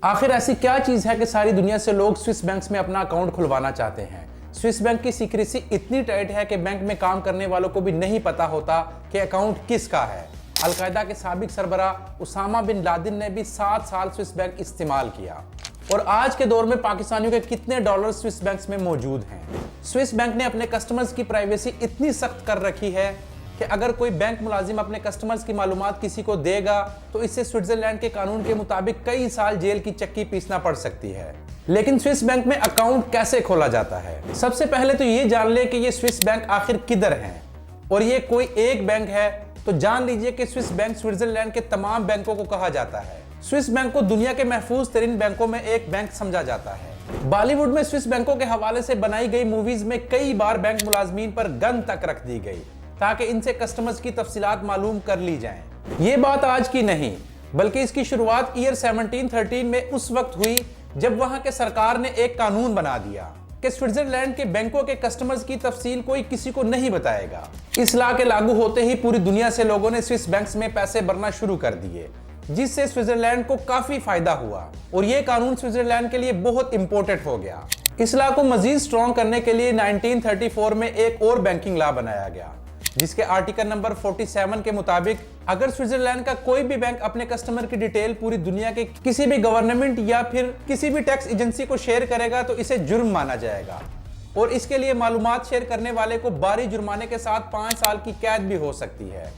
आखिर ऐसी क्या चीज है कि सारी दुनिया से लोग स्विस बैंक्स में अपना अकाउंट खुलवाना चाहते हैं। स्विस बैंक की सीक्रेसी इतनी टाइट है कि बैंक में काम करने वालों को भी नहीं पता होता कि अकाउंट किसका है। अलकायदा के साबिक सरबरा उसामा बिन लादेन ने भी 7 साल स्विस बैंक इस्तेमाल किया। और आज के दौर में पाकिस्तानियों के कितने डॉलर स्विस बैंक्स में मौजूद हैं। स्विस बैंक ने अपने कस्टमर्स की प्राइवेसी इतनी सख्त कर रखी है कि अगर कोई बैंक मुलाजिम अपने कस्टमर्स की मालूमात किसी को देगा तो इससे स्विट्जरलैंड के कानून के मुताबिक कई साल जेल की चक्की पीसना पड़ सकती है। लेकिन स्विस बैंक में अकाउंट कैसे खोला जाता है? सबसे पहले तो ये जान ले कि ये स्विस बैंक आखिर किधर हैं और ये कोई एक बैंक है तो जान लीजिए कि स्विस बैंक स्विट्जरलैंड के तमाम बैंकों को कहा जाता है। स्विस बैंक को दुनिया के महफूज तरीन बैंकों में एक बैंक समझा जाता है। बॉलीवुड में स्विस बैंकों के हवाले से बनाई गई मूवीज में कई बार बैंक मुलाजमीन पर गन तक रख दी गई ताकि इनसे कस्टमर्स की तफसीलात मालूम कर ली जाएं। ये बात आज की नहीं बल्कि इसकी शुरुआत ईयर 1713 में उस वक्त हुई जब वहां के सरकार ने एक कानून बना दिया कि स्विट्जरलैंड के बैंकों के कस्टमर्स की तफसील कोई किसी को नहीं बताएगा। इस लॉ के लागू होते ही पूरी दुनिया से लोगों ने स्विस बैंक्स में पैसे भरना शुरू कर दिए जिससे स्विट्जरलैंड को काफी फायदा हुआ और ये कानून स्विट्जरलैंड के लिए बहुत इंपॉर्टेंट हो गया। इस लॉ को मजीद स्ट्रॉन्ग करने के लिए 1934 में एक और बैंकिंग लॉ बनाया गया जिसके आर्टिकल नंबर 47 के मुताबिक अगर स्विट्जरलैंड का कोई भी बैंक अपने कस्टमर की डिटेल पूरी दुनिया के किसी भी गवर्नमेंट या फिर किसी भी टैक्स एजेंसी को शेयर करेगा तो इसे जुर्म माना जाएगा और इसके लिए मालूमात शेयर करने वाले को भारी जुर्माने के साथ 5 साल की कैद भी हो सकती है।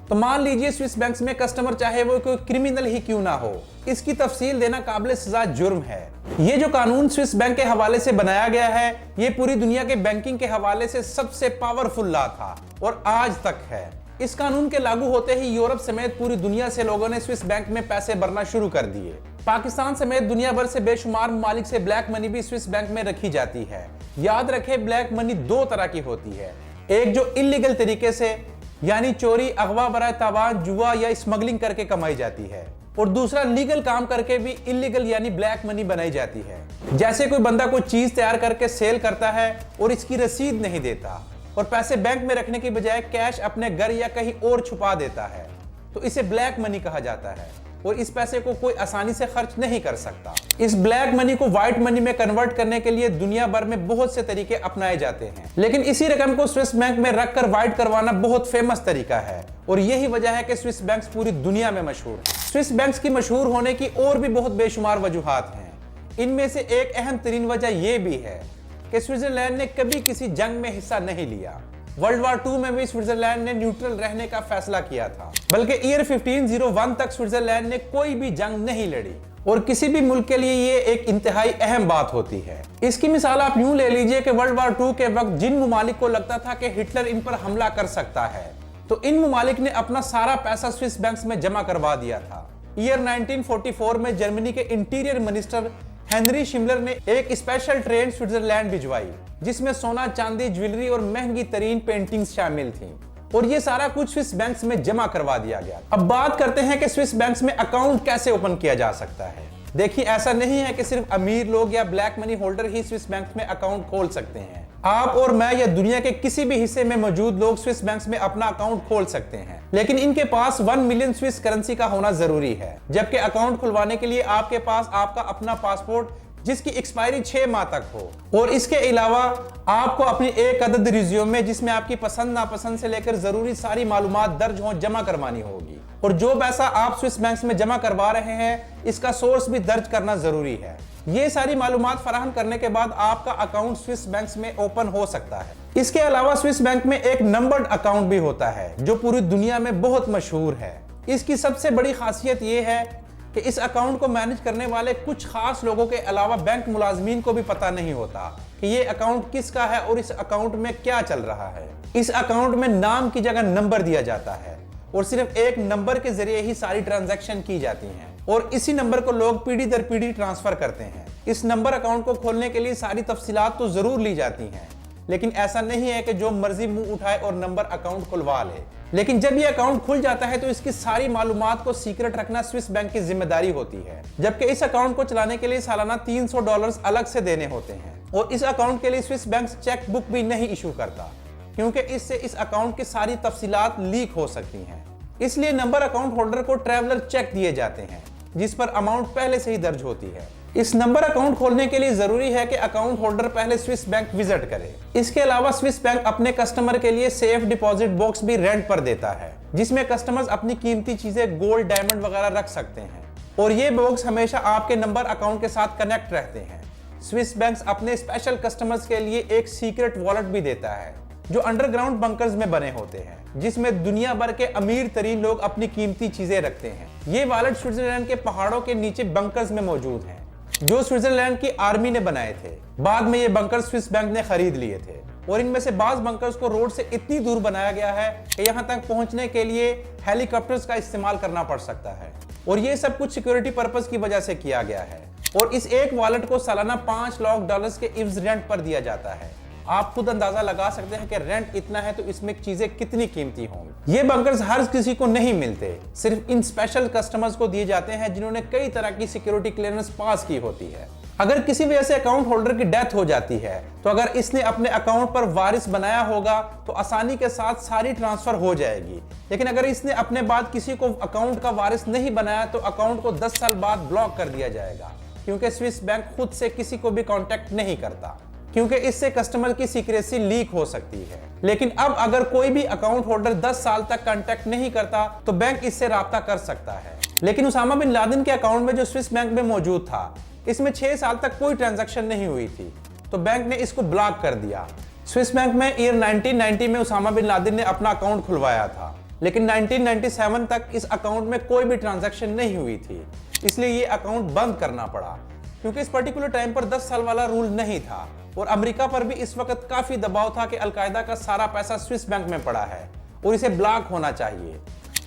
तो मान लीजिए स्विस बैंक्स में कस्टमर चाहे वो कोई क्रिमिनल ही क्यों ना हो, इसकी तफसील देना काबिल सजा जुर्म है। ये जो कानून स्विस बैंक के हवाले से बनाया गया है ये पूरी दुनिया के बैंकिंग के हवाले से सबसे पावरफुल लॉ था और आज तक है। इस कानून के लागू होते ही यूरोप समेत पूरी दुनिया से लोगों ने स्विस बैंक में पैसे भरना शुरू कर दिए। पाकिस्तान समेत दुनिया भर से बेशुमार ममालिक से ब्लैक मनी भी स्विस बैंक में रखी जाती है। याद रखें, ब्लैक मनी 2 तरह की होती है, एक जो इलीगल तरीके से यानी चोरी, अगवा, बराए तावान, जुआ या स्मगलिंग करके कमाई जाती है और दूसरा लीगल काम करके भी इलीगल यानी ब्लैक मनी बनाई जाती है। जैसे कोई बंदा कोई चीज तैयार करके सेल करता है और इसकी रसीद नहीं देता और पैसे बैंक में रखने की बजाय कैश अपने घर या कहीं और छुपा देता है तो इसे ब्लैक मनी कहा जाता है और इस पैसे को कोई आसानी से खर्च नहीं कर सकता। इस ब्लैक मनी को व्हाइट मनी में कन्वर्ट करने के लिए दुनिया भर में बहुत से तरीके अपनाए जाते हैं, लेकिन इसी रकम को स्विस बैंक में रखकर व्हाइट करवाना बहुत फेमस तरीका है और यही वजह है कि स्विस बैंक्स पूरी दुनिया में मशहूर है। स्विस बैंक्स की मशहूर होने की और भी बहुत बेशुमार वजूहात हैं। इनमें से एक अहम तरीन वजह यह भी है कि स्विट्जरलैंड ने कभी किसी जंग में हिस्सा नहीं लिया। वर्ल्ड वार 2 में भी स्विट्जरलैंड ने न्यूट्रल रहने का फैसला किया था, बल्कि ईयर 1501 तक स्विट्जरलैंड ने कोई भी जंग नहीं लड़ी और किसी भी मुल्क के लिए ये एक इंतहाई अहम बात होती है। इसकी मिसाल आप यूं ले लीजिए कि वर्ल्ड वार 2 के वक्त जिन ममालिक को लगता था कि हिटलर इन पर हमला कर सकता है तो इन ममालिक ने अपना सारा पैसा स्विस बैंक्स में जमा करवा दिया था। ईयर 1944 में जर्मनी के इंटीरियर मिनिस्टर हेनरी शिमलर ने एक स्पेशल ट्रेन स्विट्जरलैंड भिजवाई जिसमें सोना, चांदी, ज्वेलरी और महंगी तरीन पेंटिंग्स शामिल थीं और ये सारा कुछ स्विस बैंक्स में जमा करवा दिया गया। अब बात करते हैं कि स्विस बैंक्स में अकाउंट कैसे ओपन किया जा सकता है। देखिए, ऐसा नहीं है कि सिर्फ अमीर लोग या ब्लैक मनी होल्डर ही स्विस बैंक में अकाउंट खोल सकते हैं। आप और मैं या दुनिया के किसी भी हिस्से में मौजूद लोग स्विस बैंक्स में अपना अकाउंट खोल सकते हैं, लेकिन इनके पास 1 मिलियन स्विस करेंसी का होना जरूरी है। जबकि अकाउंट खुलवाने के लिए आपके पास आपका अपना पासपोर्ट जिसकी एक्सपायरी 6 माह तक हो और इसके अलावा आपको अपनी एक अदद रिज्यूमे जिसमें आपकी पसंद नापसंद से लेकर जरूरी सारी मालूमात दर्ज हो जमा करवानी होगी और जो पैसा आप स्विस बैंक्स में जमा करवा रहे हैं इसका सोर्स भी दर्ज करना जरूरी है। ये सारी मालूमात फराहम करने के बाद आपका अकाउंट स्विस बैंक्स में ओपन हो सकता है। इसके अलावा स्विस बैंक में एक नंबर्ड अकाउंट भी होता है जो पूरी दुनिया में बहुत मशहूर है। इसकी सबसे बड़ी खासियत यह है कि इस अकाउंट को मैनेज करने वाले कुछ खास लोगों के अलावा बैंक मुलाजमीन को भी पता नहीं होता कि ये अकाउंट किसका है और इस अकाउंट में क्या चल रहा है। इस अकाउंट में नाम की जगह नंबर दिया जाता है और सिर्फ एक नंबर के जरिए ही सारी ट्रांजैक्शन की जाती हैं और इसी नंबर को लोग पीढ़ी दर पीढ़ी ट्रांसफर करते हैं। इस नंबर अकाउंट को खोलने के लिए सारी तफसीलात तो जरूर ली जाती हैं, लेकिन ऐसा नहीं है कि जो मर्जी मुंह उठाए और नंबर अकाउंट खुलवा ले। लेकिन जब ये अकाउंट खुल जाता है तो इसकी सारी मालूमात को सीक्रेट रखना स्विस बैंक की जिम्मेदारी होती है। जबकि इस अकाउंट को चलाने के लिए सालाना $300 अलग से देने होते हैं और इस अकाउंट के लिए स्विस बैंक चेक बुक भी नहीं इशू करता क्योंकि इससे इस अकाउंट की सारी तफसीलात लीक हो सकती हैं। इसलिए नंबर अकाउंट होल्डर को ट्रैवलर चेक दिए जाते हैं जिस पर अमाउंट पहले से ही दर्ज होती है। इस नंबर अकाउंट खोलने के लिए जरूरी है कि अकाउंट होल्डर पहले स्विस बैंक विजिट करे। इसके अलावा स्विस बैंक अपने कस्टमर के लिए सेफ डिपॉजिट बॉक्स भी रेंट पर देता है, जिसमें कस्टमर्स अपनी कीमती चीजें गोल्ड, डायमंड वगैरह रख सकते हैं और ये बॉक्स हमेशा आपके नंबर अकाउंट के साथ कनेक्ट रहते हैं। स्विस बैंक अपने स्पेशल कस्टमर्स के लिए एक सीक्रेट वॉलेट भी देता है जो अंडरग्राउंड बंकर्स में बने होते हैं, जिसमें दुनिया भर के अमीर तरीन लोग अपनी कीमती चीजें रखते हैं। ये वॉलेट स्विट्जरलैंड के पहाड़ों के नीचे बंकर्स में मौजूद हैं, जो स्विट्जरलैंड की आर्मी ने बनाए थे। बाद में ये बंकर स्विस बैंक ने खरीद लिए थे और इनमें से बाज बंकर्स को रोड से इतनी दूर बनाया गया है कि यहाँ तक पहुंचने के लिए हेलीकॉप्टर्स का इस्तेमाल करना पड़ सकता है और ये सब कुछ सिक्योरिटी पर्पस की वजह से किया गया है। और इस एक वॉलेट को सालाना $5 लाख के इव्स रेंट पर दिया जाता है। आप खुद अंदाजा लगा सकते हैं कि रेंट इतना है तो इसमें चीजें कितनी कीमती होंगी। ये बंकर्स हर किसी को नहीं मिलते, सिर्फ इन स्पेशल कस्टमर्स को दिए जाते हैं जिन्होंने कई तरह की सिक्योरिटी क्लियरेंस पास की होती है। अगर किसी वजह से अकाउंट होल्डर की डेथ हो जाती है तो अगर इसने अपने अकाउंट पर वारिस बनाया होगा तो आसानी के साथ सारी ट्रांसफर हो जाएगी, लेकिन अगर इसने अपने बाद किसी को अकाउंट का वारिस नहीं बनाया तो अकाउंट को 10 साल बाद ब्लॉक कर दिया जाएगा, क्योंकि स्विस बैंक खुद से किसी को भी कांटेक्ट नहीं करता, क्योंकि इससे कस्टमर की सीक्रेसी लीक हो सकती है। लेकिन अब अगर कोई भी अकाउंट होल्डर 10 साल तक कांटेक्ट नहीं करता तो बैंक इससे राब्ता कर सकता है। लेकिन उसामा बिन लादेन के अकाउंट में जो स्विस बैंक में मौजूद था, इसमें 6 साल तक कोई ट्रांजैक्शन नहीं हुई थी, तो बैंक ने इसको ब्लॉक कर दिया। स्विस बैंक में ईयर 1990 में उसामा बिन लादेन ने अपना अकाउंट खुलवाया था, लेकिन 1997 तक इस अकाउंट में कोई भी ट्रांजैक्शन नहीं हुई थी, इसलिए ये अकाउंट बंद करना पड़ा, क्योंकि इस पर्टिकुलर टाइम पर 10 साल वाला रूल नहीं था और अमेरिका पर भी इस वक्त काफी दबाव था कि अलकायदा का सारा पैसा स्विस बैंक में पड़ा है और इसे ब्लॉक होना चाहिए।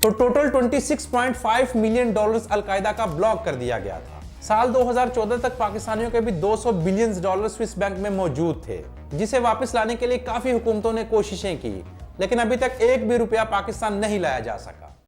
तो टोटल $26.5 मिलियन अलकायदा का ब्लॉक कर दिया गया था। साल 2014 तक पाकिस्तानियों के भी $200 बिलियन स्विस बैंक में मौजूद थे, जिसे वापस लाने के लिए काफी हुकूमतों ने कोशिशें की, लेकिन अभी तक एक भी रुपया पाकिस्तान नहीं लाया जा सका।